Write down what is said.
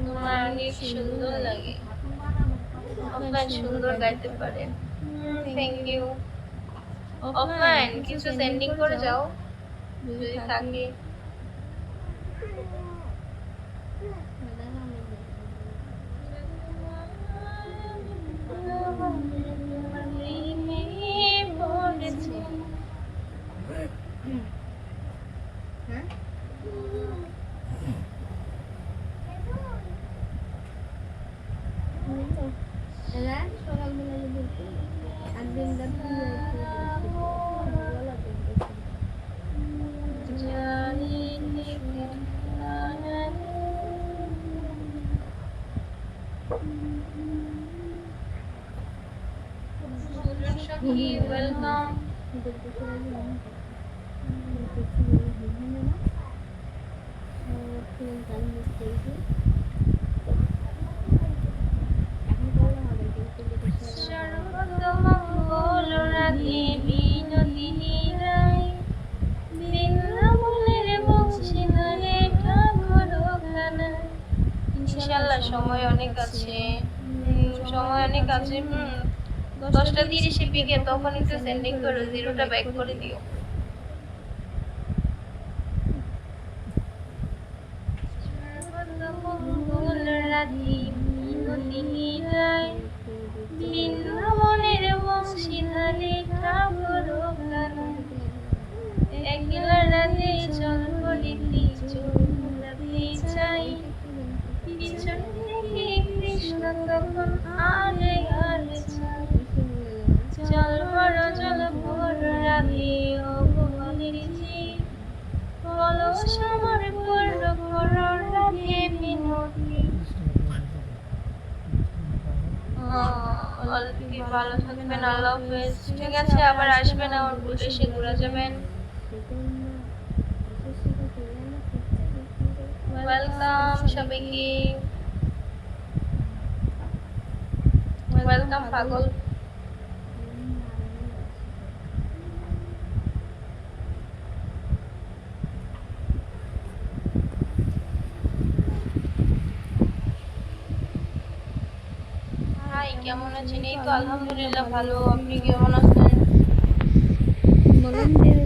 তোমার অনেক সুন্দর লাগে, অফলাইন সুন্দর গাইতে পারে। Thank you. অফলাইন কিছু সেন্ডিং করে যাও যদি থাকে। ওয়েলকাম। ইনশাআল্লাহ সময় অনেক আছে, সময় অনেক আছে। 10টা 30-এ পিকে তখন একটু সেন্ডিং করো, 0টা ব্যাক করে দিও। বৃন্দাবনের বংশীধারে ঠাকুর একলা রাতে চল করিতে চলতে চাই, পিছন থেকে কৃষ্ণ তখন আরে আরে চল বড় জল ভোর রাধে অবনের জি কলস আমার পূর্ণ কর রাধে বিনতি। ভালো থাকবেন, আল্লাহ হাফেজ। ঠিক আছে, আবার আসবেন, আমার এসে ঘুরে যাবেন। ওয়েলকাম সবাইকে, ওয়েলকাম পাগল। হাই, কেমন আছেন? এই তো আলহামদুলিল্লাহ ভালো। আপনি কেমন আছেন? বলেন।